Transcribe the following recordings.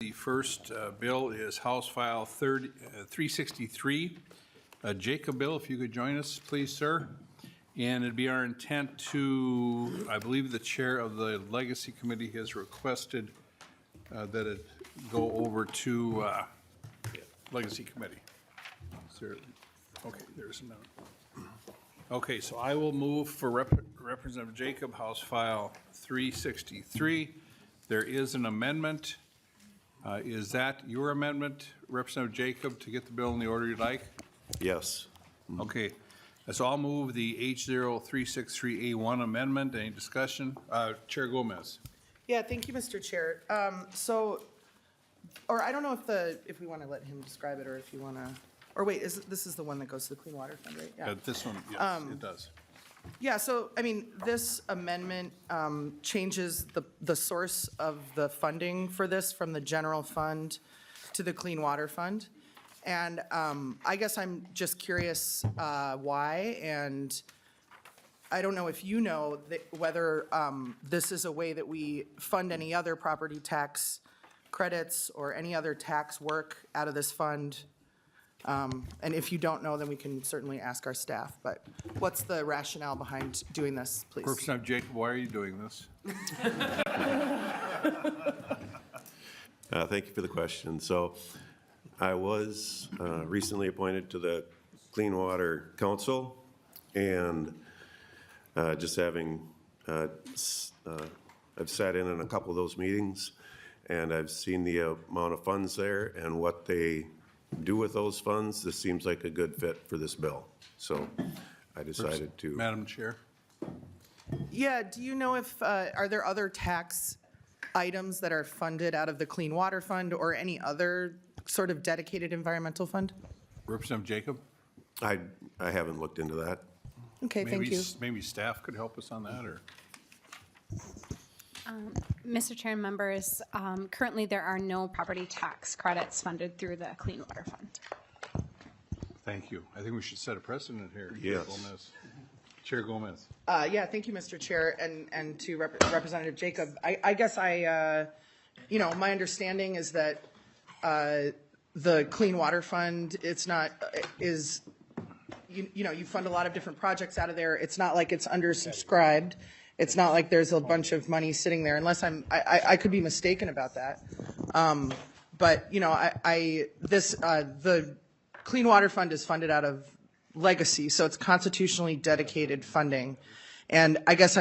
The first bill is House File 363. Jacob Bill, if you could join us, please, sir. And it'd be our intent to, I believe the chair of the Legacy Committee has requested that it go over to Legacy Committee. Is there, okay, there's a note. Okay, so I will move for Representative Jacob, House File 363. There is an amendment. Is that your amendment, Representative Jacob, to get the bill in the order you'd like? Yes. Okay, so I'll move the H0363A1 amendment. Any discussion? Chair Gomez. Yeah, thank you, Mr. Chair. Or I don't know if we want to let him describe it, or if you want to, or wait, this is the one that goes to the Clean Water Fund, right? Yeah. This one, yes, it does. Yeah, so, I mean, this amendment changes the source of the funding for this from the general fund to the Clean Water Fund. And I guess I'm just curious why, and I don't know if you know whether this is a way that we fund any other property tax credits or any other tax work out of this fund. And if you don't know, then we can certainly ask our staff. But what's the rationale behind doing this, please? Representative Jacob, why are you doing this? Thank you for the question. So I was recently appointed to the Clean Water Council, and just having, I've sat in on a couple of those meetings, and I've seen the amount of funds there and what they do with those funds. This seems like a good fit for this bill. So I decided to. Madam Chair. Yeah, do you know if, are there other tax items that are funded out of the Clean Water Fund or any other sort of dedicated environmental fund? Representative Jacob. I haven't looked into that. Okay, thank you. Maybe staff could help us on that, or? Mr. Chair and members, currently there are no property tax credits funded through the Clean Water Fund. Thank you. I think we should set a precedent here. Yes. Gomez. Chair Gomez. Yeah, thank you, Mr. Chair, and to Representative Jacob. I guess you know, my understanding is that the Clean Water Fund, it's not, you know, you fund a lot of different projects out of there. It's not like it's undersubscribed. It's not like there's a bunch of money sitting there, unless I could be mistaken about that. But, you know, the Clean Water Fund is funded out of Legacy, so it's constitutionally dedicated funding. And I guess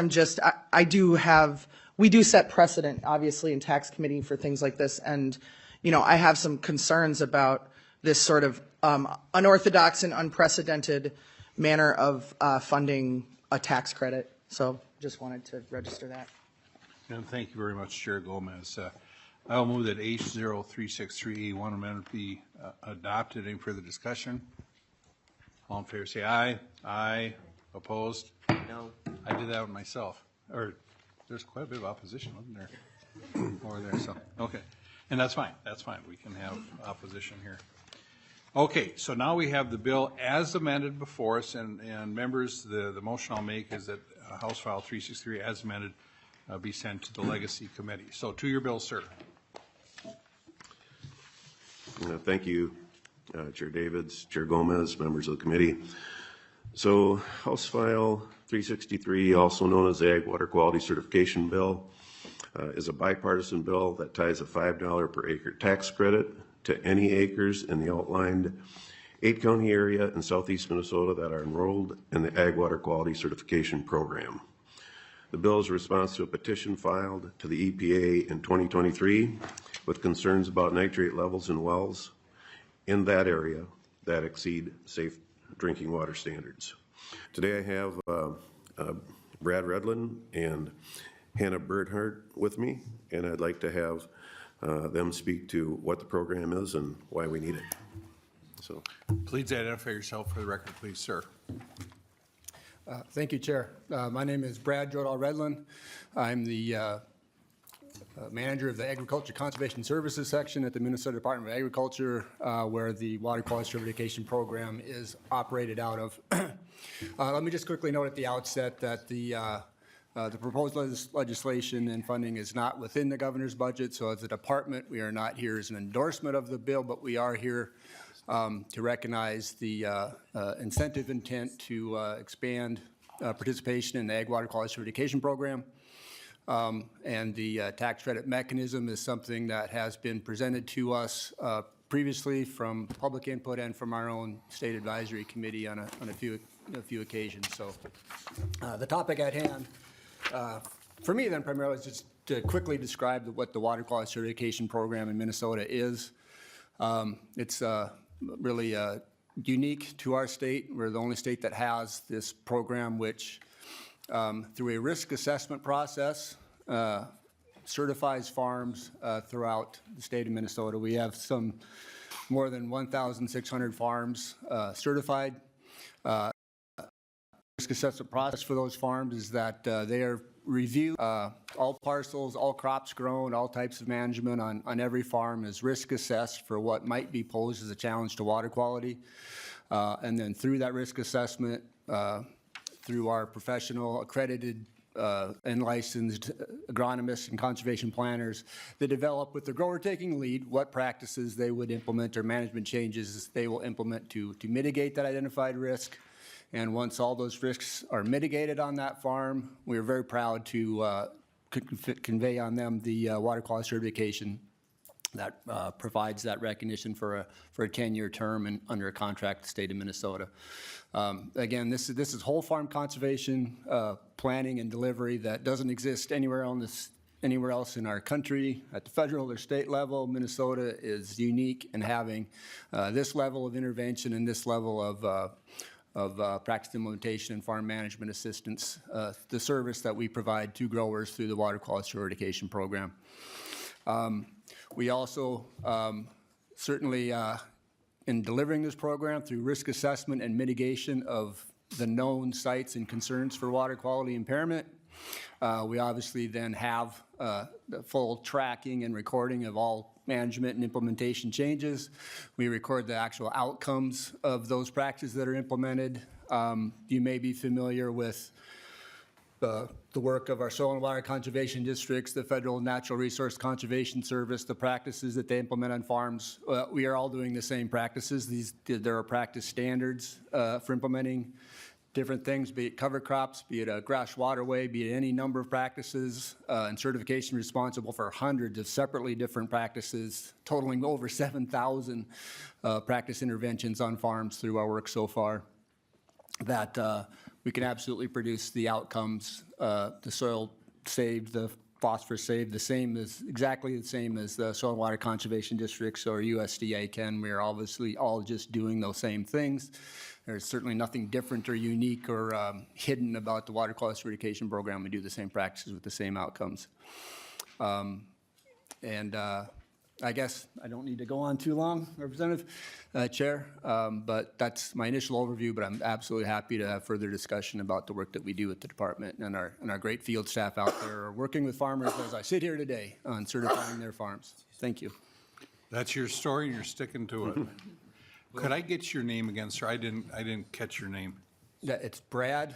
we do set precedent, obviously, in tax committee for things like this. And, you know, I have some concerns about this sort of unorthodox and unprecedented manner of funding a tax credit. So just wanted to register that. And thank you very much, Chair Gomez. I'll move that H0363A1 amendment be adopted. Any further discussion? All in favor say aye. Aye. Opposed? No. I did that one myself. Or there's quite a bit of opposition, wasn't there? Over there, so, okay. And that's fine. That's fine. We can have opposition here. Okay, so now we have the bill as amended before us, and members, the motion I'll make is that House File 363 as amended be sent to the Legacy Committee. So to your bill, sir. Thank you, Chair Davids, Chair Gomez, members of the committee. So House File 363, also known as the Ag Water Quality Certification Bill, is a bipartisan bill that ties a $5 per acre tax credit to any acres in the outlined 8-county area in southeast Minnesota that are enrolled in the Ag Water Quality Certification Program. The bill is a response to a petition filed to the EPA in 2023 with concerns about nitrate levels in wells in that area that exceed safe drinking water standards. Today I have Brad Redlin and Hannah Bernhardt with me, and I'd like to have them speak to what the program is and why we need it. So, please identify yourself for the record, please, sir. Thank you, Chair. My name is Brad Jodal Redlin. I'm the manager of the Agriculture Conservation Services section at the Minnesota Department of Agriculture, where the Water Quality Certification Program is operated out of. Let me just quickly note at the outset that the The proposed legislation and funding is not within the governor's budget, so as a department, we are not here as an endorsement of the bill, but we are here to recognize the incentive intent to expand participation in the Ag Water Quality Certification Program. And the tax credit mechanism is something that has been presented to us previously from public input and from our own state advisory committee on a few occasions. So the topic at hand, for me then primarily is just to quickly describe what the Water Quality Certification Program in Minnesota is. It's really unique to our state. We're the only state that has this program which, through a risk assessment process, certifies farms throughout the state of Minnesota. We have some more than 1,600 farms certified. Risk assessment process for those farms is that they are reviewed, all parcels, all crops grown, all types of management on every farm is risk assessed for what might be posed as a challenge to water quality. And then through that risk assessment, through our professional accredited and licensed agronomists and conservation planners, they develop with the grower taking lead what practices they would implement or management changes they will implement to mitigate that identified risk. And once all those risks are mitigated on that farm, we are very proud to convey on them the water quality certification that provides that recognition for a 10-year term and under a contract with the state of Minnesota. Again, this is whole farm conservation planning and delivery that doesn't exist anywhere else in our country. At the federal or state level, Minnesota is unique in having this level of intervention and this level of practice implementation and farm management assistance, the service that we provide to growers through the Water Quality Certification Program. We also certainly, in delivering this program through risk assessment and mitigation of the known sites and concerns for water quality impairment, we obviously then have the full tracking and recording of all management and implementation changes. We record the actual outcomes of those practices that are implemented. You may be familiar with the work of our soil and water conservation districts, the Federal Natural Resource Conservation Service, the practices that they implement on farms. We are all doing the same practices. There are practice standards for implementing different things, be it cover crops, be it a grass waterway, be it any number of practices, and certification responsible for hundreds of separately different practices, totaling over 7,000 practice interventions on farms through our work so far, that we can absolutely produce the outcomes, the soil saved, the phosphorus saved, exactly the same as the soil and water conservation districts or USDA can. We are obviously all just doing those same things. There's certainly nothing different or unique or hidden about the Water Quality Certification Program. We do the same practices with the same outcomes. I guess I don't need to go on too long, Representative Chair, but that's my initial overview, but I'm absolutely happy to have further discussion about the work that we do at the department, and our great field staff out there are working with farmers as I sit here today on certifying their farms. Thank you. That's your story, and you're sticking to it. Could I get your name again, sir? I didn't catch your name. Yeah, it's Brad.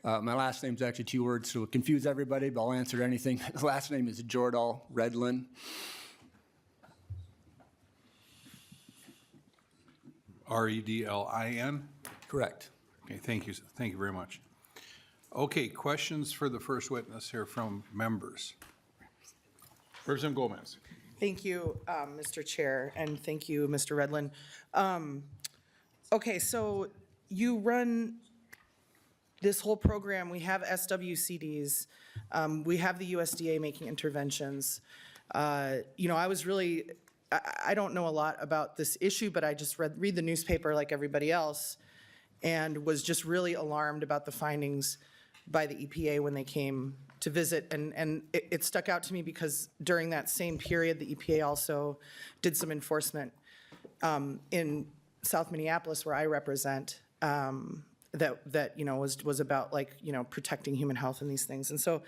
My last name's actually 2 words, so it'll confuse everybody, but I'll answer anything. The last name is Jordal Redlin. R-E-D-L-I-N? Correct. Okay, thank you. Thank you very much. Okay, questions for the first witness here from members. Representative Gomez. Thank you, Mr. Chair, and thank you, Mr. Redlin. Okay, so you run this whole program. We have SWCDs. We have the USDA making interventions. You know, I don't know a lot about this issue, but I just read the newspaper like everybody else and was just really alarmed about the findings by the EPA when they came to visit. And it stuck out to me because during that same period, the EPA also did some enforcement in South Minneapolis, where I represent, that you know, was about, like, you know, protecting human health and these things. And so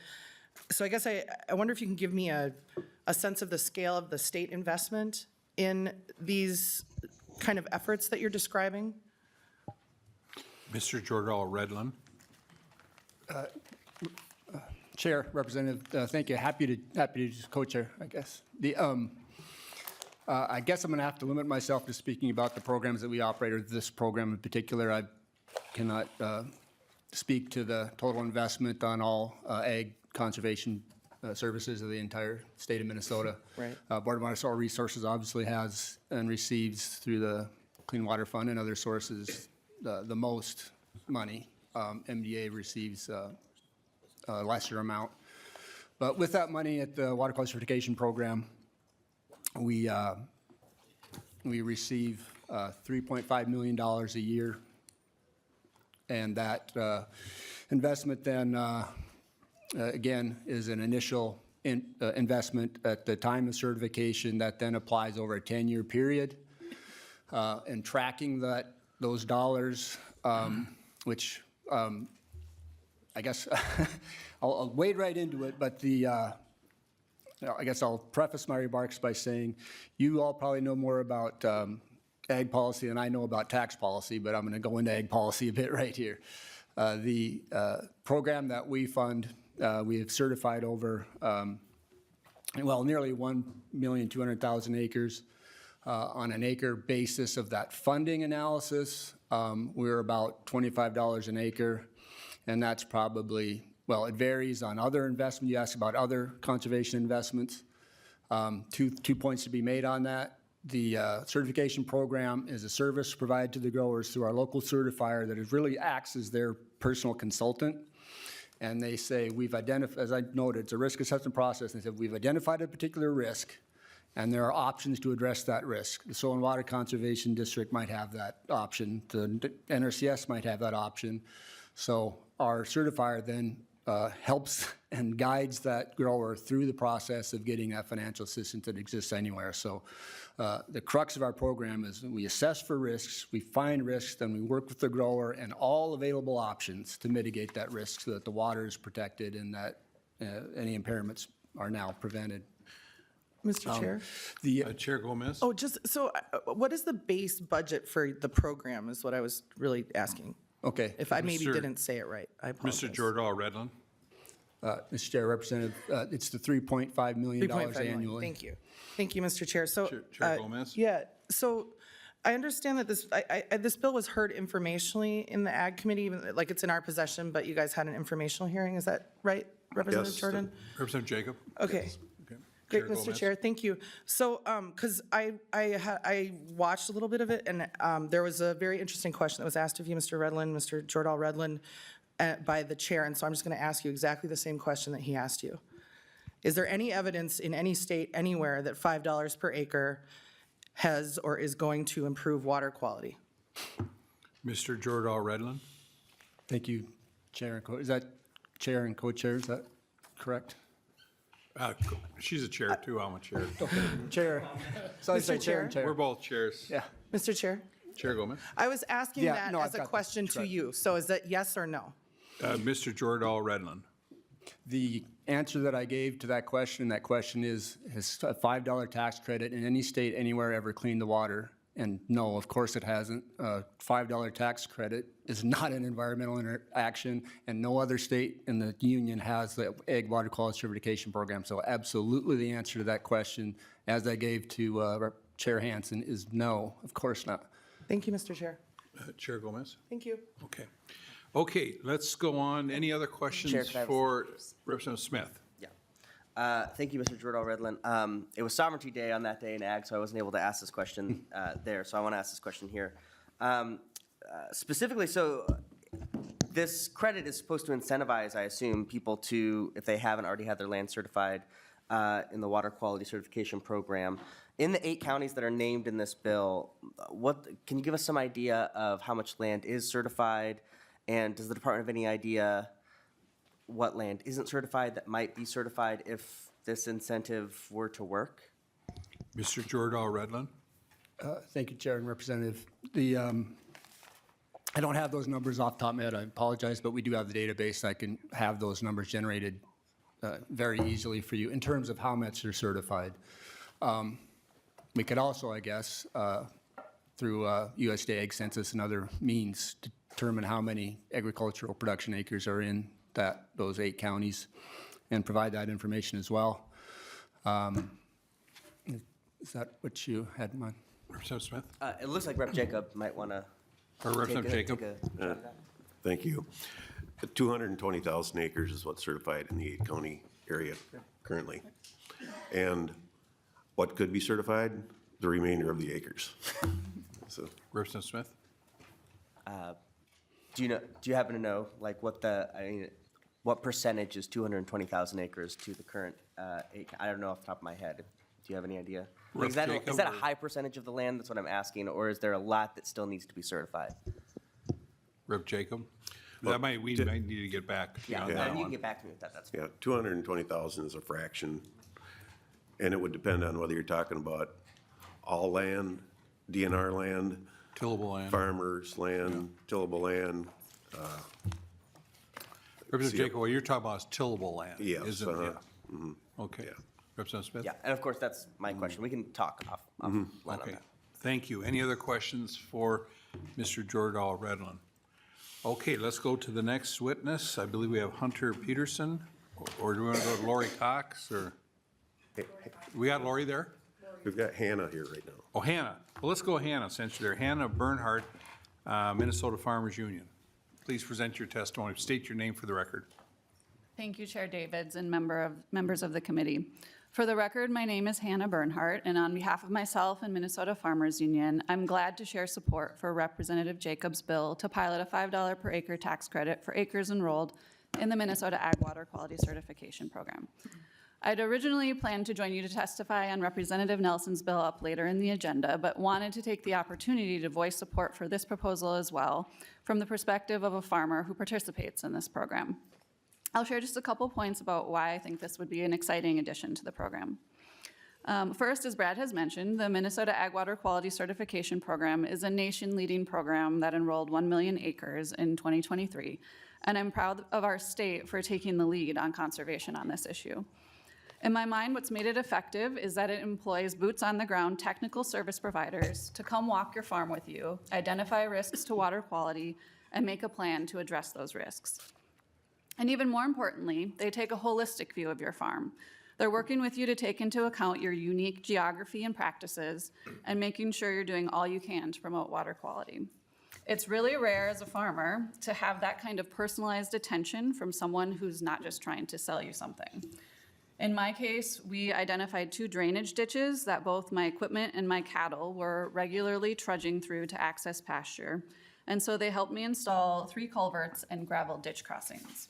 I guess I wonder if you can give me a sense of the scale of the state investment in these kind of efforts that you're describing. Mr. Jordal Redlin. Chair, Representative, thank you. Happy to just co-chair, I guess. I guess I'm going to have to limit myself to speaking about the programs that we operate, or this program in particular. I cannot speak to the total investment on all ag conservation services of the entire state of Minnesota. Right. Board of Water Resources obviously has and receives through the Clean Water Fund and other sources the most money. MDA receives a lesser amount. But with that money at the Water Quality Certification Program, we receive $3.5 million a year. And that investment then, again, is an initial investment at the time of certification that then applies over a 10-year period. And tracking those dollars, which I guess I'll wade right into it, but I guess I'll preface my remarks by saying you all probably know more about ag policy than I know about tax policy, but I'm going to go into ag policy a bit right here. The program that we fund, we have certified over, nearly 1,200,000 acres. On an acre basis of that funding analysis, we're about $25 an acre, and that's probably, well, it varies on other investment. You asked about other conservation investments. Two points to be made on that. The certification program is a service provided to the growers through our local certifier that is really acts as their personal consultant. And they say, we've identified, as I noted, it's a risk assessment process. And they said, we've identified a particular risk, and there are options to address that risk. The Soil and Water Conservation District might have that option. The NRCS might have that option. So our certifier then helps and guides that grower through the process of getting that financial assistance that exists anywhere. So the crux of our program is we assess for risks, we find risks, then we work with the grower and all available options to mitigate that risk so that the water is protected and that any impairments are now prevented. Mr. Chair? Chair Gomez? Oh, just, so what is the base budget for the program is what I was really asking. Okay. If I maybe Mr. didn't say it right, I apologize. Mr. Jordahl Redlin? Mr. Chair, Representative, it's the $3.5 million $3.5 million. annually. Thank you. Thank you, Mr. Chair. So, Chair Gomez? yeah, so I understand that this bill was heard informationally in the Ag Committee, even, like it's in our possession, but you guys had an informational hearing, is that right, Representative Yes. Jordan? Representative Jacob? Okay. Okay. Great, Chair Mr. Gomez? Chair, thank you. So, because I watched a little bit of it, and there was a very interesting question that was asked of you, Mr. Redlin, Mr. Jordahl Redlin, by the chair, and so I'm just going to ask you exactly the same question that he asked you. Is there any evidence in any state anywhere that $5 per acre has or is going to improve water quality? Mr. Jordahl Redlin? Thank you, Chair and is that Chair and Co-Chair, is that correct? She's a chair too, I'm a chair. Chair. So I say Mr. Chair and Chair? We're Chair. both chairs. Yeah. Mr. Chair? Chair Gomez? I was asking Yeah, that no, as I've a got this. question to Correct. you, so is that yes or no? Mr. Jordahl Redlin? The answer that I gave to that question is, has a $5 tax credit in any state anywhere ever cleaned the water? And no, of course it hasn't. $5 tax credit is not an environmental action, and no other state in the union has the Ag Water Quality Certification Program. So absolutely the answer to that question, as I gave to Chair Hansen, is no, of course not. Thank you, Mr. Chair. Chair Gomez? Thank you. Okay. Okay, let's go on. Any other questions Chair, could I have a for Representative Smith? Yeah. Thank you, Mr. Jordahl Redlin. It was Sovereignty Day on that day in Ag, so I wasn't able to ask this question there, so I want to ask this question here. Specifically, so this credit is supposed to incentivize, I assume, people to, if they haven't already had their land certified in the Water Quality Certification Program. In the 8 counties that are named in this bill, can you give us some idea of how much land is certified? And does the department have any idea what land isn't certified that might be certified if this incentive were to work? Mr. Jordahl Redlin? Thank you, Chair and Representative. I don't have those numbers off the top of my head. I apologize, but we do have the database. I can have those numbers generated very easily for you in terms of how much they're certified. We could also, I guess, through USDA Ag Census and other means, determine how many agricultural production acres are in those 8 counties. and provide that information as well. Is that what you had in mind? Representative Smith? It looks like Rep. Jacob might want to. Or Representative Jacob? Thank you. 220,000 acres is what's certified in the 8-county area currently. And what could be certified? The remainder of the acres. So, Representative Smith? Do you happen to know, like, what percentage is 220,000 acres to the current, I don't know off the top of my head. Do you have any idea? Like, Rep. is that a high percentage of the land? That's what I'm asking, or is there a lot that still needs to be certified? Rep. Jacob? We might need to get back to you on Yeah, that you can one. get back to me with that, that's fine. yeah, 220,000 is a fraction. And it would depend on whether you're talking about all land, DNR land, Tillable land. farmers' land, tillable land. Representative Jacob, what you're talking about is tillable land, Yes, isn't it? uh-huh. Yeah. Okay. Representative Smith? Yeah, and of course, that's my question. We can talk offline on Okay, that. thank you. Any other questions for Mr. Jordahl Redlin? Okay, let's go to the next witness. I believe we have Hunter Peterson, or do we want to go to Lori Cox, or? We got Lori there? We've got Hannah here right now. Oh, Hannah. Well, let's go Hannah, since you're there. Hannah Bernhardt, Minnesota Farmers Union. Please present your testimony. State your name for the record. Thank you, Chair Davids and members of the committee. For the record, my name is Hannah Bernhardt, and on behalf of myself and Minnesota Farmers Union, I'm glad to share support for Representative Jacob's bill to pilot a $5 per acre tax credit for acres enrolled in the Minnesota Ag Water Quality Certification Program. I'd originally planned to join you to testify on Representative Nelson's bill up later in the agenda, but wanted to take the opportunity to voice support for this proposal as well from the perspective of a farmer who participates in this program. I'll share just a couple points about why I think this would be an exciting addition to the program. First, as Brad has mentioned, the Minnesota Ag Water Quality Certification Program is a nation-leading program that enrolled 1 million acres in 2023, and I'm proud of our state for taking the lead on conservation on this issue. In my mind, what's made it effective is that it employs boots-on-the-ground technical service providers to come walk your farm with you, identify risks to water quality, and make a plan to address those risks. And even more importantly, they take a holistic view of your farm. They're working with you to take into account your unique geography and practices and making sure you're doing all you can to promote water quality. It's really rare as a farmer to have that kind of personalized attention from someone who's not just trying to sell you something. In my case, we identified 2 drainage ditches that both my equipment and my cattle were regularly trudging through to access pasture, and so they helped me install 3 culverts and gravel ditch crossings.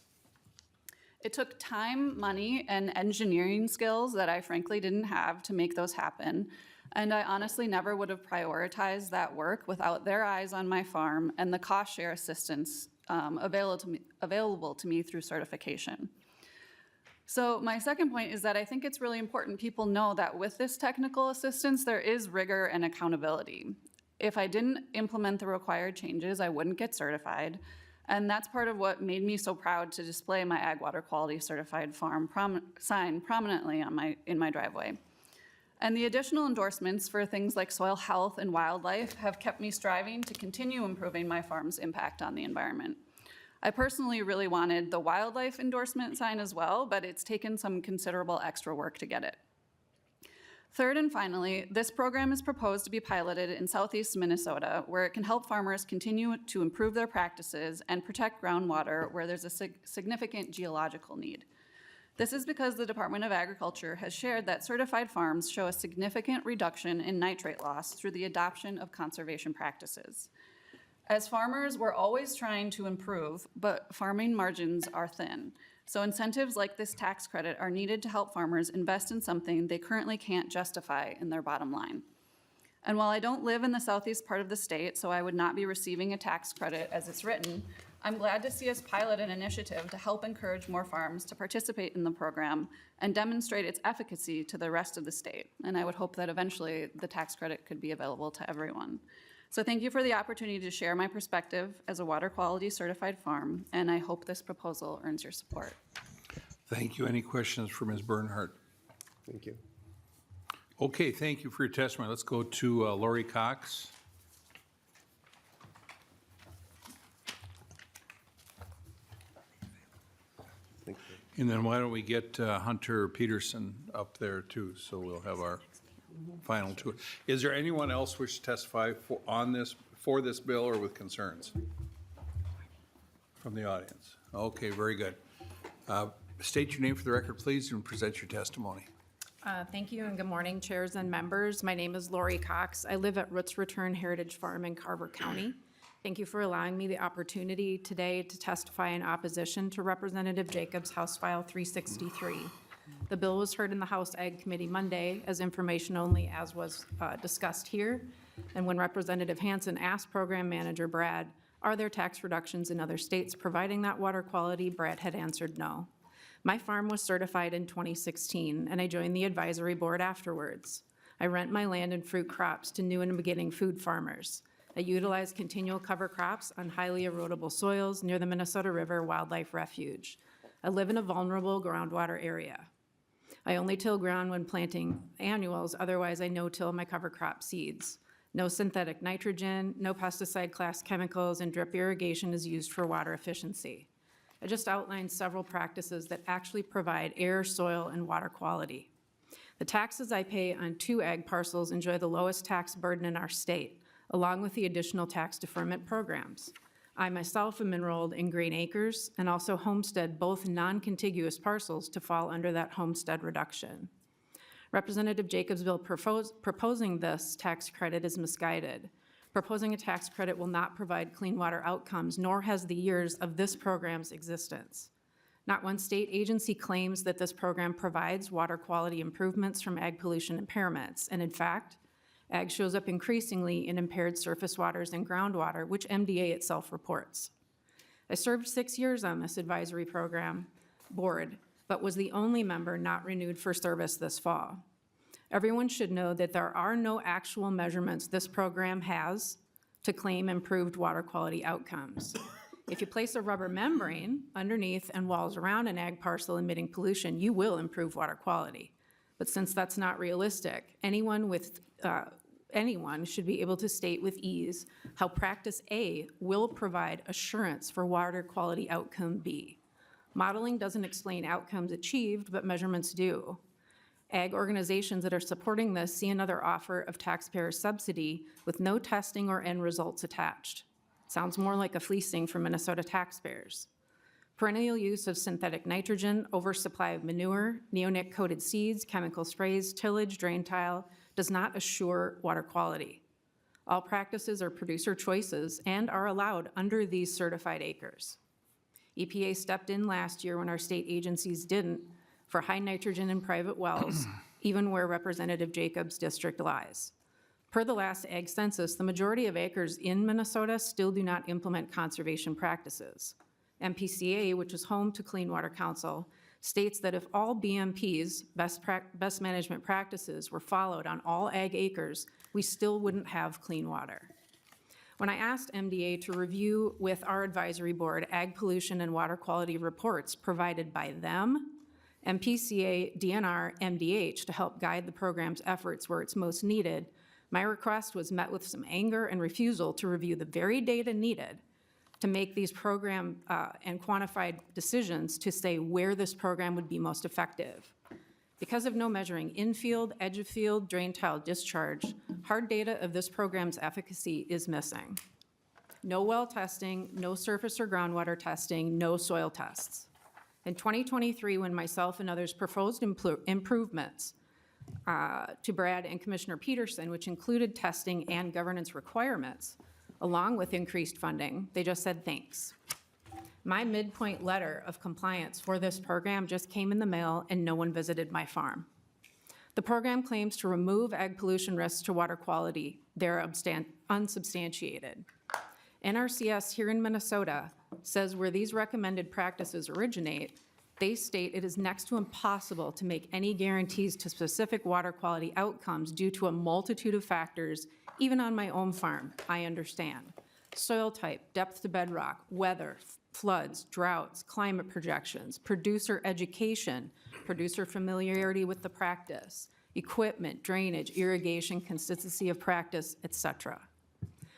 It took time, money, and engineering skills that I frankly didn't have to make those happen, and I honestly never would have prioritized that work without their eyes on my farm and the cost share assistance available to me through certification. So my second point is that I think it's really important people know that with this technical assistance, there is rigor and accountability. If I didn't implement the required changes, I wouldn't get certified. And that's part of what made me so proud to display my Ag Water Quality Certified Farm sign prominently in my driveway. And the additional endorsements for things like soil health and wildlife have kept me striving to continue improving my farm's impact on the environment. I personally really wanted the wildlife endorsement sign as well, but it's taken some considerable extra work to get it. Third and finally, this program is proposed to be piloted in southeast Minnesota, where it can help farmers continue to improve their practices and protect groundwater where there's a significant geological need. This is because the Department of Agriculture has shared that certified farms show a significant reduction in nitrate loss through the adoption of conservation practices. As farmers, we're always trying to improve, but farming margins are thin. So incentives like this tax credit are needed to help farmers invest in something they currently can't justify in their bottom line. And while I don't live in the southeast part of the state, so I would not be receiving a tax credit as it's written, I'm glad to see us pilot an initiative to help encourage more farms to participate in the program and demonstrate its efficacy to the rest of the state. And I would hope that eventually the tax credit could be available to everyone. So thank you for the opportunity to share my perspective as a water quality certified farm, and I hope this proposal earns your support. Thank you. Any questions for Ms. Bernhardt? Thank you. Okay, thank you for your testimony. Let's go to Lori Cox. And then why don't we get Hunter Peterson up there too, so we'll have our final two. Is there anyone else wish to testify for this bill or with concerns from the audience? Okay, very good. State your name for the record, please, and present your testimony. Thank you and good morning, chairs and members. My name is Lori Cox. I live at Roots Return Heritage Farm in Carver County. Thank you for allowing me the opportunity today to testify in opposition to Representative Jacobs' House File 363. The bill was heard in the House Ag Committee Monday as information only, as was discussed here. And when Representative Hansen asked Program Manager Brad, are there tax reductions in other states providing that water quality, Brad had answered no. My farm was certified in 2016, and I joined the advisory board afterwards. I rent my land and fruit crops to new and beginning food farmers. I utilize continual cover crops on highly erodible soils near the Minnesota River Wildlife Refuge. I live in a vulnerable groundwater area. I only till ground when planting annuals, otherwise I no-till my cover crop seeds. No synthetic nitrogen, no pesticide class chemicals, and drip irrigation is used for water efficiency. I just outlined several practices that actually provide air, soil, and water quality. The taxes I pay on 2 ag parcels enjoy the lowest tax burden in our state, along with the additional tax deferment programs. I myself am enrolled in Green Acres and also homestead both non-contiguous parcels to fall under that homestead reduction. Representative Jacobs' bill proposing this tax credit is misguided. Proposing a tax credit will not provide clean water outcomes, nor has the years of this program's existence. Not one state agency claims that this program provides water quality improvements from ag pollution impairments, and in fact, ag shows up increasingly in impaired surface waters and groundwater, which MDA itself reports. I served 6 years on this advisory program board, but was the only member not renewed for service this fall. Everyone should know that there are no actual measurements this program has to claim improved water quality outcomes. If you place a rubber membrane underneath and walls around an ag parcel emitting pollution, you will improve water quality. But since that's not realistic, anyone should be able to state with ease how practice A will provide assurance for water quality outcome B. Modeling doesn't explain outcomes achieved, but measurements do. Ag organizations that are supporting this see another offer of taxpayer subsidy with no testing or end results attached. Sounds more like a fleecing for Minnesota taxpayers. Perennial use of synthetic nitrogen, oversupply of manure, neonic-coated seeds, chemical sprays, tillage, drain tile does not assure water quality. All practices are producer choices and are allowed under these certified acres. EPA stepped in last year when our state agencies didn't for high nitrogen in private wells, even where Representative Jacobs' district lies. Per the last ag census, the majority of acres in Minnesota still do not implement conservation practices. MPCA, which is home to Clean Water Council, states that if all BMP's, best management practices, were followed on all ag acres, we still wouldn't have clean water. When I asked MDA to review with our advisory board ag pollution and water quality reports provided by them, MPCA, DNR, MDH to help guide the program's efforts where it's most needed, my request was met with some anger and refusal to review the very data needed to make these program and quantified decisions to say where this program would be most effective. Because of no measuring infield, edge of field, drain tile discharge, hard data of this program's efficacy is missing. No well testing, no surface or groundwater testing, no soil tests. In 2023, when myself and others proposed improvements to Brad and Commissioner Peterson, which included testing and governance requirements, along with increased funding, they just said thanks. My midpoint letter of compliance for this program just came in the mail and no one visited my farm. The program claims to remove ag pollution risks to water quality. They're unsubstantiated. NRCS here in Minnesota says where these recommended practices originate, they state it is next to impossible to make any guarantees to specific water quality outcomes due to a multitude of factors, even on my own farm, I understand. Soil type, depth to bedrock, weather, floods, droughts, climate projections, producer education, producer familiarity with the practice, equipment, drainage, irrigation, consistency of practice, etc.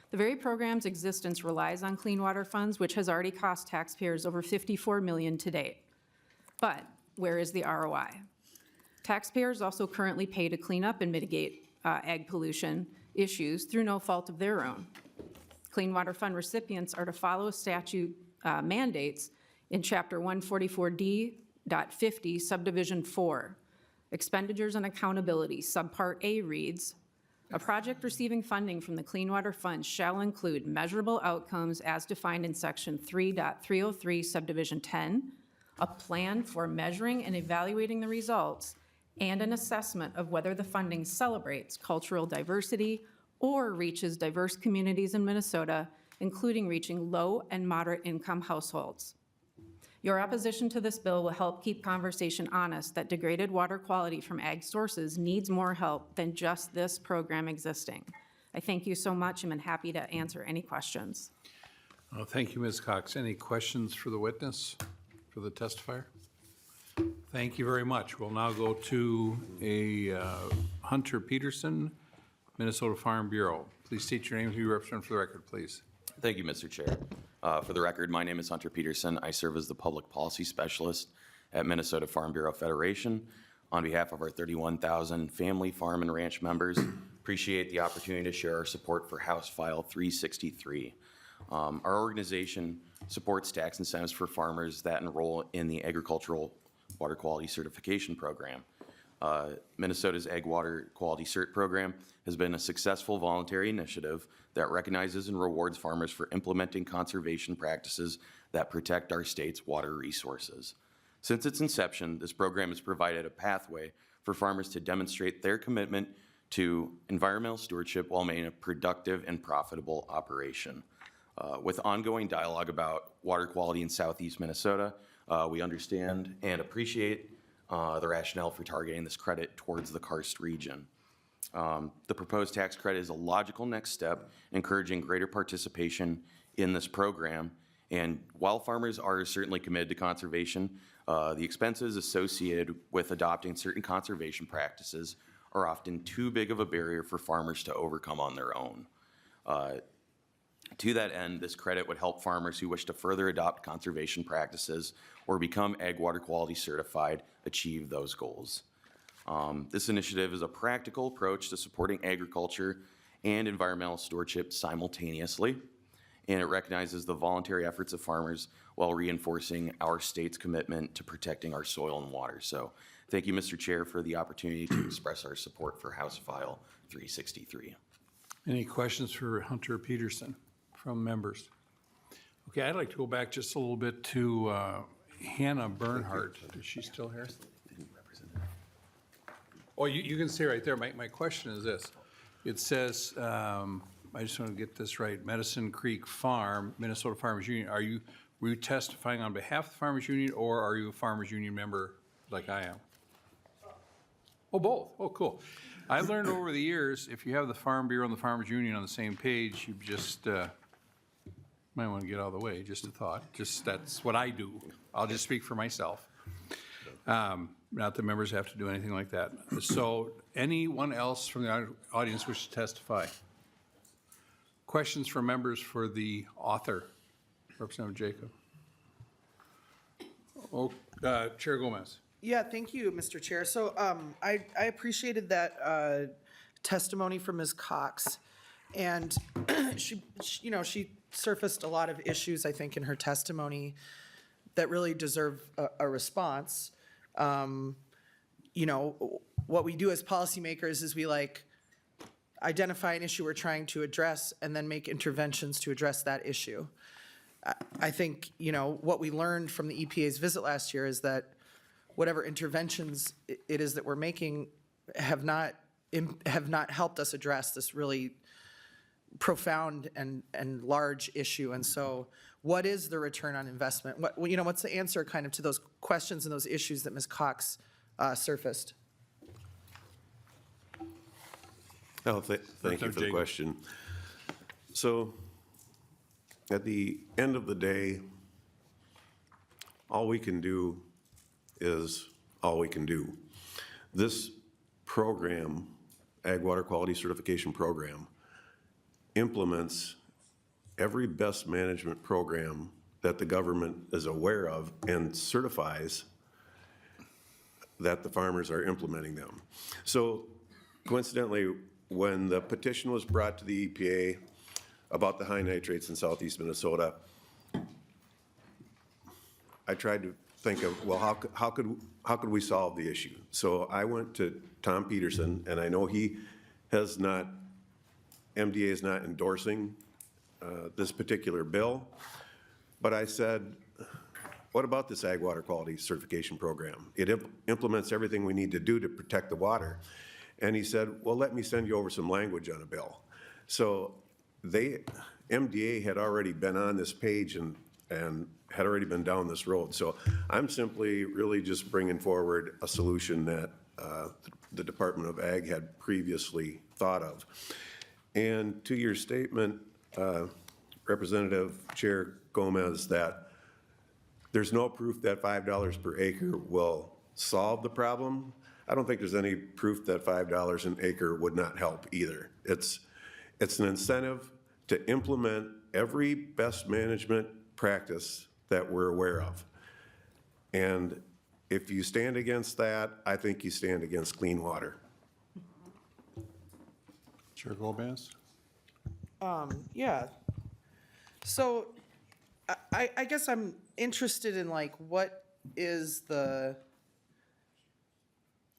The very program's existence relies on clean water funds, which has already cost taxpayers over $54 million to date. But where is the ROI? Taxpayers also currently pay to clean up and mitigate ag pollution issues through no fault of their own. Clean Water Fund recipients are to follow statute mandates in Chapter 144D.50, Subdivision 4. Expenditures and accountability, Subpart A reads, "A project receiving funding from the Clean Water Fund shall include measurable outcomes as defined in Section 3.303, Subdivision 10, a plan for measuring and evaluating the results, and an assessment of whether the funding celebrates cultural diversity or reaches diverse communities in Minnesota, including reaching low and moderate income households." Your opposition to this bill will help keep conversation honest that degraded water quality from ag sources needs more help than just this program existing. I thank you so much and I'm happy to answer any questions. Well, thank you, Ms. Cox. Any questions for the witness, for the testifier? Thank you very much. We'll now go to Hunter Peterson, Minnesota Farm Bureau. Please state your name and who you represent for the record, please. Thank you, Mr. Chair. For the record, my name is Hunter Peterson. I serve as the Public Policy Specialist at Minnesota Farm Bureau Federation. On behalf of our 31,000 family, farm, and ranch members, appreciate the opportunity to share our support for House File 363. Our organization supports tax incentives for farmers that enroll in the Agricultural Water Quality Certification Program. Minnesota's Ag Water Quality Cert Program has been a successful voluntary initiative that recognizes and rewards farmers for implementing conservation practices that protect our state's water resources. Since its inception, this program has provided a pathway for farmers to demonstrate their commitment to environmental stewardship while maintaining a productive and profitable operation. With ongoing dialogue about water quality in southeast Minnesota, we understand and appreciate the rationale for targeting this credit towards the karst region. The proposed tax credit is a logical next step, encouraging greater participation in this program. And while farmers are certainly committed to conservation, the expenses associated with adopting certain conservation practices are often too big of a barrier for farmers to overcome on their own. To that end, this credit would help farmers who wish to further adopt conservation practices or become ag water quality certified achieve those goals. This initiative is a practical approach to supporting agriculture and environmental stewardship simultaneously, and it recognizes the voluntary efforts of farmers while reinforcing our state's commitment to protecting our soil and water. So thank you, Mr. Chair, for the opportunity to express our support for House File 363. Any questions for Hunter Peterson from members? Okay, I'd like to go back just a little bit to Hannah Bernhardt. Is she still here? Oh, you can stay right there. My question is this. It says, I just want to get this right, Medicine Creek Farm, Minnesota Farmers Union. Were you testifying on behalf of the Farmers Union, or are you a Farmers Union member like I am? Oh, both. Oh, cool. I've learned over the years, if you have the Farm Bureau and the Farmers Union on the same page, you just might want to get out of the way. Just a thought. Just that's what I do. I'll just speak for myself. Not that members have to do anything like that. So anyone else from the audience wish to testify? Questions from members for the author, Representative Jacob? Oh, Chair Gomez. Yeah, thank you, Mr. Chair. So I appreciated that testimony from Ms. Cox. And she surfaced a lot of issues, I think, in her testimony that really deserve a response. What we do as policymakers is we identify an issue we're trying to address and then make interventions to address that issue. I think, what we learned from the EPA's visit last year is that whatever interventions it is that we're making have not helped us address this really profound and large issue. And so what is the return on investment? What's the answer kind of to those questions and those issues that Ms. Cox surfaced? Oh, thank you for the question. So at the end of the day, all we can do is all we can do. This program, Ag Water Quality Certification Program, implements every best management program that the government is aware of and certifies that the farmers are implementing them. So coincidentally, when the petition was brought to the EPA about the high nitrates in southeast Minnesota, I tried to think of, well, how could we solve the issue? So I went to Tom Peterson, and I know he has not, MDA is not endorsing this particular bill, but I said, what about this ag water quality certification program? It implements everything we need to do to protect the water. And he said, well, let me send you over some language on a bill. So MDA had already been on this page and had already been down this road. So I'm simply really just bringing forward a solution that the Department of Ag had previously thought of. And to your statement, Representative Chair Gomez, that there's no proof that $5 per acre will solve the problem. I don't think there's any proof that $5 an acre would not help either. It's an incentive to implement every best management practice that we're aware of. And if you stand against that, I think you stand against clean water. Chair Gomez? Yeah. So I guess I'm interested in like what is the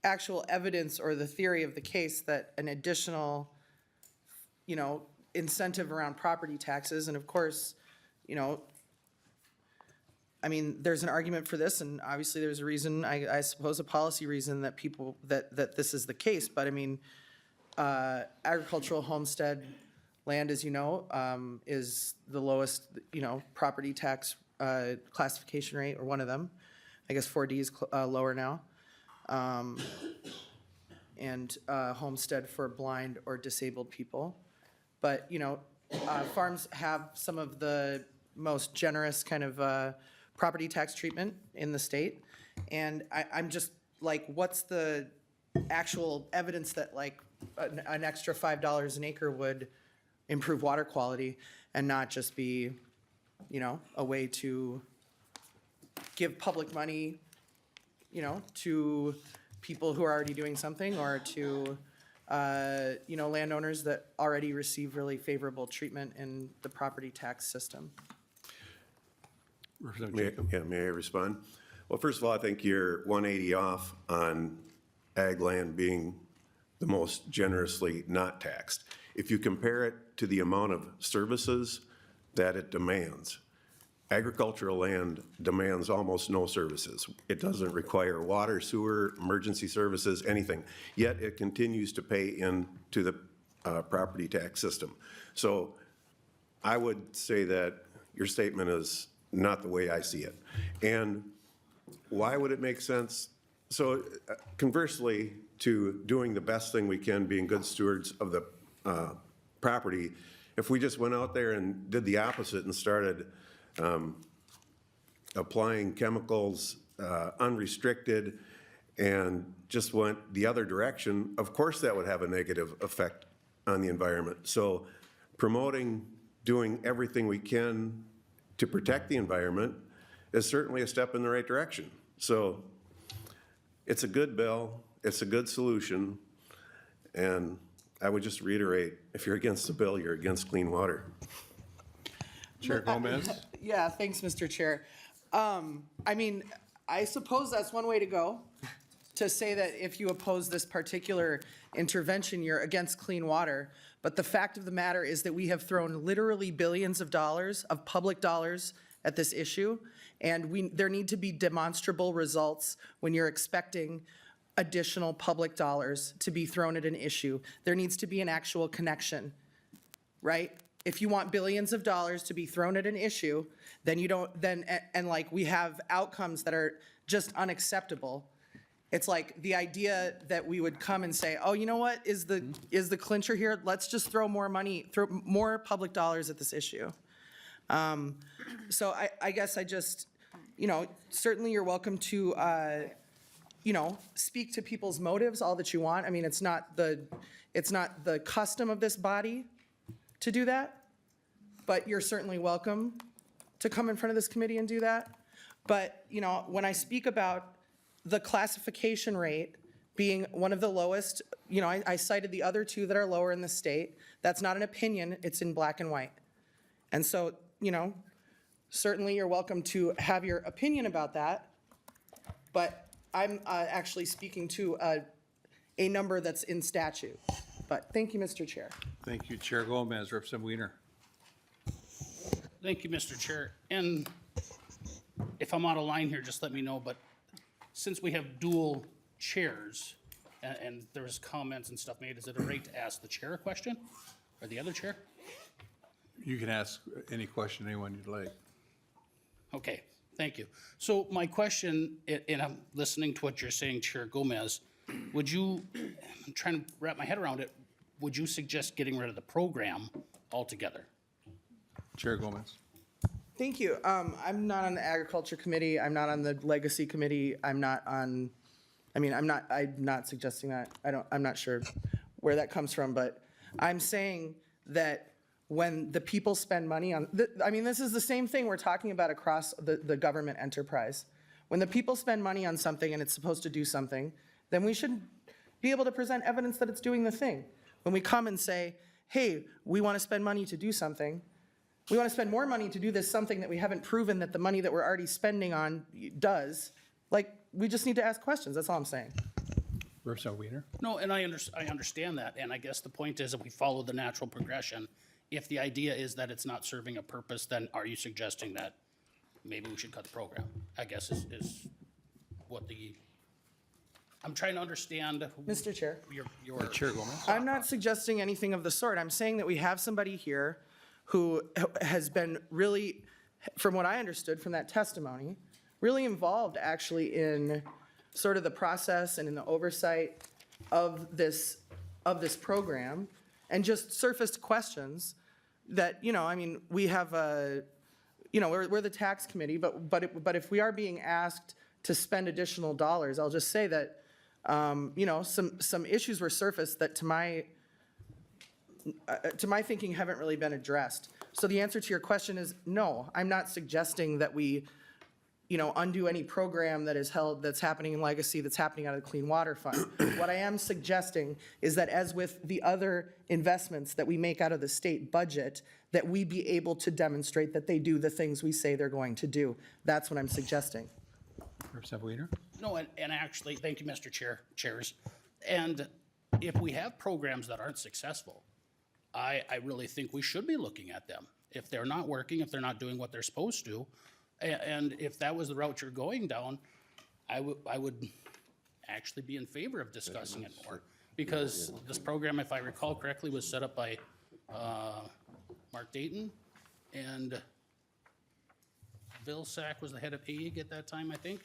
actual evidence or the theory of the case that an additional, incentive around property taxes, and of course, I mean, there's an argument for this, and obviously there's a reason, I suppose a policy reason that people, that this is the case, but I mean, agricultural homestead land, as you know, is the lowest, property tax classification rate, or one of them. I guess 4D is lower now. And homestead for blind or disabled people. But, farms have some of the most generous kind of property tax treatment in the state. And I'm just like, what's the actual evidence that like an extra $5 an acre would improve water quality and not just be, a way to give public money, to people who are already doing something, or to, landowners that already receive really favorable treatment in the property tax system. May I respond? Well, first of all, I think you're 180 off on ag land being the most generously not taxed. If you compare it to the amount of services that it demands, agricultural land demands almost no services. It doesn't require water, sewer, emergency services, anything. Yet it continues to pay into the property tax system. So I would say that your statement is not the way I see it. And why would it make sense? So conversely to doing the best thing we can, being good stewards of the property, if we just went out there and did the opposite and started applying chemicals unrestricted and just went the other direction, of course that would have a negative effect on the environment. So promoting doing everything we can to protect the environment is certainly a step in the right direction. So it's a good bill, it's a good solution, and I would just reiterate, if you're against the bill, you're against clean water. Chair Gomez? Yeah, thanks, Mr. Chair. I mean, I suppose that's one way to go, to say that if you oppose this particular intervention, you're against clean water. But the fact of the matter is that we have thrown literally billions of dollars, of public dollars, at this issue, and there need to be demonstrable results when you're expecting additional public dollars to be thrown at an issue. There needs to be an actual connection, right? If you want billions of dollars to be thrown at an issue, then you don't, and like we have outcomes that are just unacceptable. It's like the idea that we would come and say, oh, you know what is the clincher here? Let's just throw more money, throw more public dollars at this issue. So I guess I just, certainly you're welcome to, speak to people's motives all that you want. I mean, it's not the custom of this body to do that, but you're certainly welcome to come in front of this committee and do that. But, when I speak about the classification rate being one of the lowest, I cited the other two that are lower in the state. That's not an opinion, it's in black and white. And so, certainly you're welcome to have your opinion about that, but I'm actually speaking to a number that's in statute. But thank you, Mr. Chair. Thank you, Chair Gomez. Representative Weiner. Thank you, Mr. Chair. And if I'm out of line here, just let me know, but since we have dual chairs and there's comments and stuff made, is it all right to ask the chair a question or the other chair? You can ask any question anyone you'd like. Okay, thank you. So my question, and I'm listening to what you're saying, Chair Gomez, would you, I'm trying to wrap my head around it, would you suggest getting rid of the program altogether? Chair Gomez. Thank you. I'm not on the Agriculture Committee. I'm not on the Legacy Committee. I'm not suggesting that. I'm not sure where that comes from, but I'm saying that when the people spend money on, this is the same thing we're talking about across the government enterprise. When the people spend money on something and it's supposed to do something, then we should be able to present evidence that it's doing the thing. When we come and say, hey, we want to spend money to do something, we want to spend more money to do this something that we haven't proven that the money that we're already spending on does, we just need to ask questions, that's all I'm saying. Representative Weiner. No, and I understand that, and I guess the point is if we follow the natural progression, if the idea is that it's not serving a purpose, then are you suggesting that maybe we should cut the program? I guess is what I'm trying to understand. Mr. Chair. Your Chair Gomez. I'm not suggesting anything of the sort. I'm saying that we have somebody here who has been really, from what I understood from that testimony, really involved actually in sort of the process and in the oversight of this program, and just surfaced questions that, we have we're the tax committee, but if we are being asked to spend additional dollars, I'll just say that, some issues were surfaced that to my thinking haven't really been addressed. So the answer to your question is no, I'm not suggesting that we, undo any program that is held, that's happening in Legacy, that's happening out of the Clean Water Fund. What I am suggesting is that as with the other investments that we make out of the state budget, that we be able to demonstrate that they do the things we say they're going to do. That's what I'm suggesting. Representative Weiner. No, and actually, thank you, Mr. Chairs. And if we have programs that aren't successful, I really think we should be looking at them. If they're not working, if they're not doing what they're supposed to, and if that was the route you're going down, I would actually be in favor of discussing it more. Because this program, if I recall correctly, was set up by Mark Dayton, and Bill Sack was the head of AEG at that time, I think.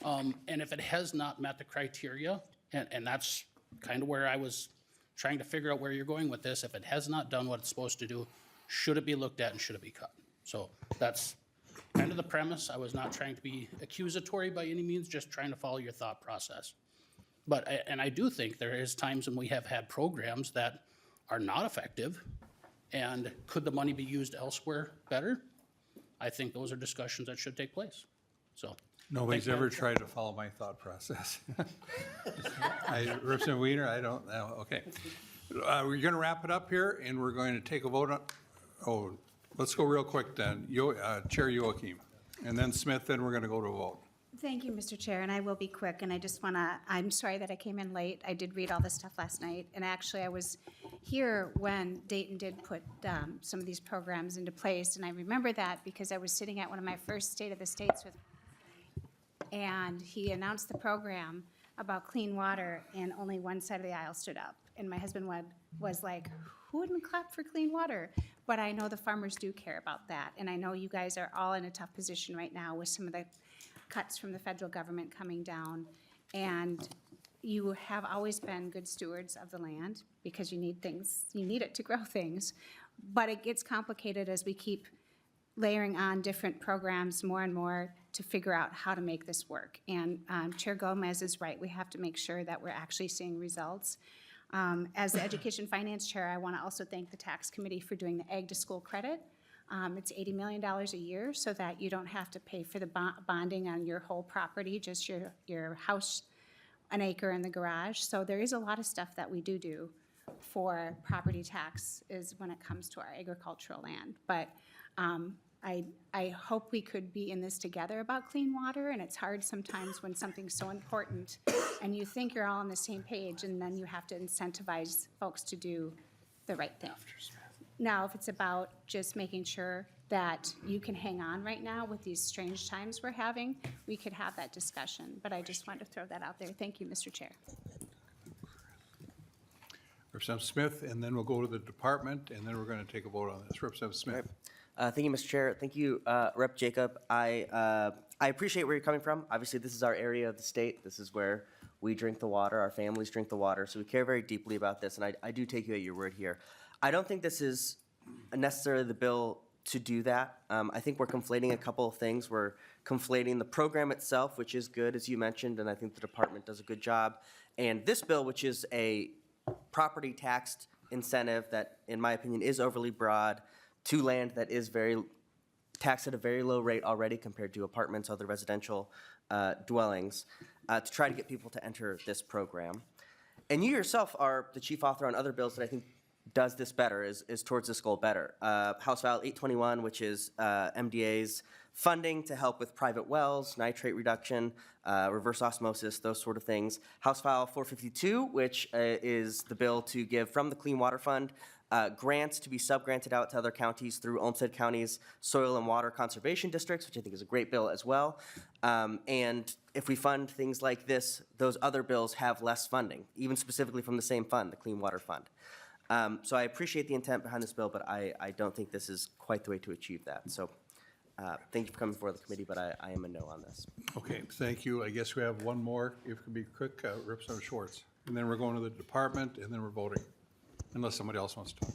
And if it has not met the criteria, and that's kind of where I was trying to figure out where you're going with this, if it has not done what it's supposed to do, should it be looked at and should it be cut? So that's kind of the premise. I was not trying to be accusatory by any means, just trying to follow your thought process. But, and I do think there is times when we have had programs that are not effective, and could the money be used elsewhere better? I think those are discussions that should take place, so. Nobody's ever tried to follow my thought process. Representative Weiner, I don't know. Okay. We're going to wrap it up here, and we're going to take a vote on, let's go real quick then. Chair Joachim, and then Smith, then we're going to go to a vote. Thank you, Mr. Chair, and I will be quick, and I just want to, I'm sorry that I came in late. I did read all this stuff last night, and actually I was here when Dayton did put some of these programs into place, and I remember that because I was sitting at one of my first State of the States with, and he announced the program about clean water, and only one side of the aisle stood up. And my husband was like, who wouldn't clap for clean water? But I know the farmers do care about that, and I know you guys are all in a tough position right now with some of the cuts from the federal government coming down. And you have always been good stewards of the land because you need things, you need it to grow things. But it gets complicated as we keep layering on different programs more and more to figure out how to make this work. And Chair Gomez is right, we have to make sure that we're actually seeing results. As the Education Finance Chair, I want to also thank the Tax Committee for doing the Ag to School credit. It's $80 million a year so that you don't have to pay for the bonding on your whole property, just your house, an acre and the garage. So there is a lot of stuff that we do for property tax is when it comes to our agricultural land. But I hope we could be in this together about clean water, and it's hard sometimes when something's so important and you think you're all on the same page, and then you have to incentivize folks to do the right thing. Now, if it's about just making sure that you can hang on right now with these strange times we're having, we could have that discussion. But I just wanted to throw that out there. Thank you, Mr. Chair. Representative Smith, and then we'll go to the department, and then we're going to take a vote on this. Representative Smith. Thank you, Mr. Chair. Thank you, Rep. Jacob. I appreciate where you're coming from. Obviously, this is our area of the state. This is where we drink the water, our families drink the water, so we care very deeply about this, and I do take you at your word here. I don't think this is necessarily the bill to do that. I think we're conflating a couple of things. We're conflating the program itself, which is good, as you mentioned, and I think the department does a good job, and this bill, which is a property tax incentive that, in my opinion, is overly broad to land that is taxed at a very low rate already compared to apartments, other residential dwellings, to try to get people to enter this program. And you yourself are the chief author on other bills that I think does this better, is towards this goal better. House File 821, which is MDA's funding to help with private wells, nitrate reduction, reverse osmosis, those sort of things. House File 452, which is the bill to give from the Clean Water Fund grants to be sub-granted out to other counties through Olmsted County's Soil and Water Conservation Districts, which I think is a great bill as well. And if we fund things like this, those other bills have less funding, even specifically from the same fund, the Clean Water Fund. So I appreciate the intent behind this bill, but I don't think this is quite the way to achieve that. So thank you for coming before the committee, but I am a no on this. Okay, thank you. I guess we have one more. If it could be quick, Representative Schwartz. And then we're going to the department, and then we're voting, unless somebody else wants to talk.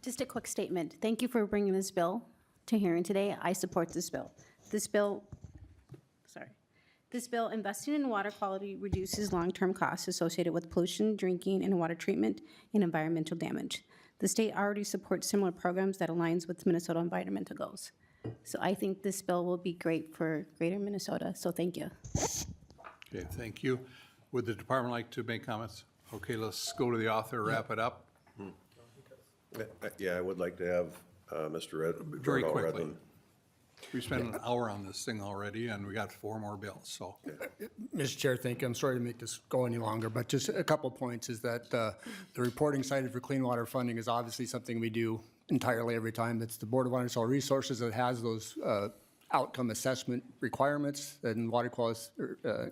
Just a quick statement. Thank you for bringing this bill to hearing today. I support this bill. This bill, investing in water quality reduces long-term costs associated with pollution, drinking, and water treatment, and environmental damage. The state already supports similar programs that aligns with Minnesota environmental goals. So I think this bill will be great for greater Minnesota, so thank you. Okay, thank you. Would the department like to make comments? Okay, let's go to the author, wrap it up. Yeah, I would like to have Mr. Very Redland. quickly. We spent an hour on this thing already, and we got 4 more bills, so. Mr. Chair, thank you. I'm sorry to make this go any longer, but just a couple points is that the reporting cited for clean water funding is obviously something we do entirely every time. It's the Board of Water and Soil Resources that has those outcome assessment requirements and water quality,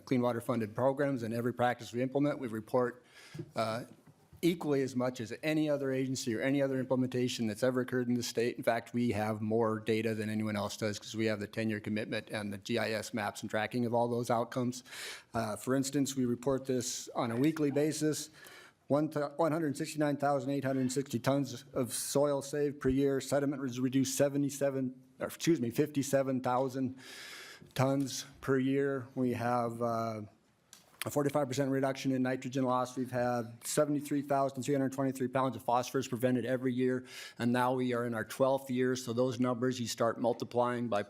clean water funded programs, and every practice we implement, we report equally as much as any other agency or any other implementation that's ever occurred in the state. In fact, we have more data than anyone else does because we have the 10-year commitment and the GIS maps and tracking of all those outcomes. For instance, we report this on a weekly basis. 169,860 tons of soil saved per year. Sediment was reduced 57,000 tons per year. We have a 45% reduction in nitrogen loss. We've had 73,323 pounds of phosphorus prevented every year, and now we are in our 12th year. So those numbers you start multiplying by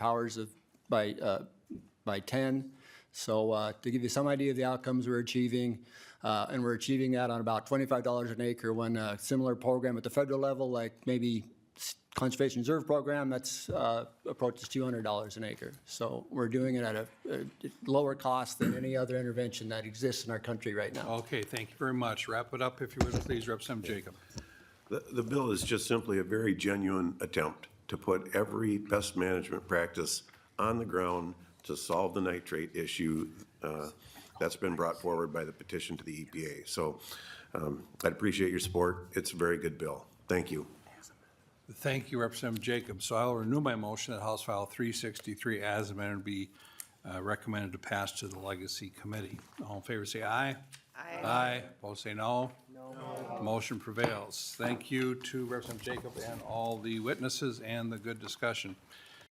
by 10. So to give you some idea of the outcomes we're achieving, and we're achieving that on about $25 an acre, when a similar program at the federal level, like maybe Conservation Reserve Program, that's approaches $200 an acre. So we're doing it at a lower cost than any other intervention that exists in our country right now. Okay, thank you very much. Wrap it up, if you would, please, Representative Jacob. The bill is just simply a very genuine attempt to put every pest management practice on the ground to solve the nitrate issue that's been brought forward by the petition to the EPA. So I'd appreciate your support. It's a very good bill. Thank you. Thank you, Representative Jacob. So I'll renew my motion that House File 363 as amended be recommended to pass to the Legacy Committee. All in favor say aye. Aye. Aye. Opposed say no. No. Motion prevails. Thank you to Representative Jacob and all the witnesses and the good discussion.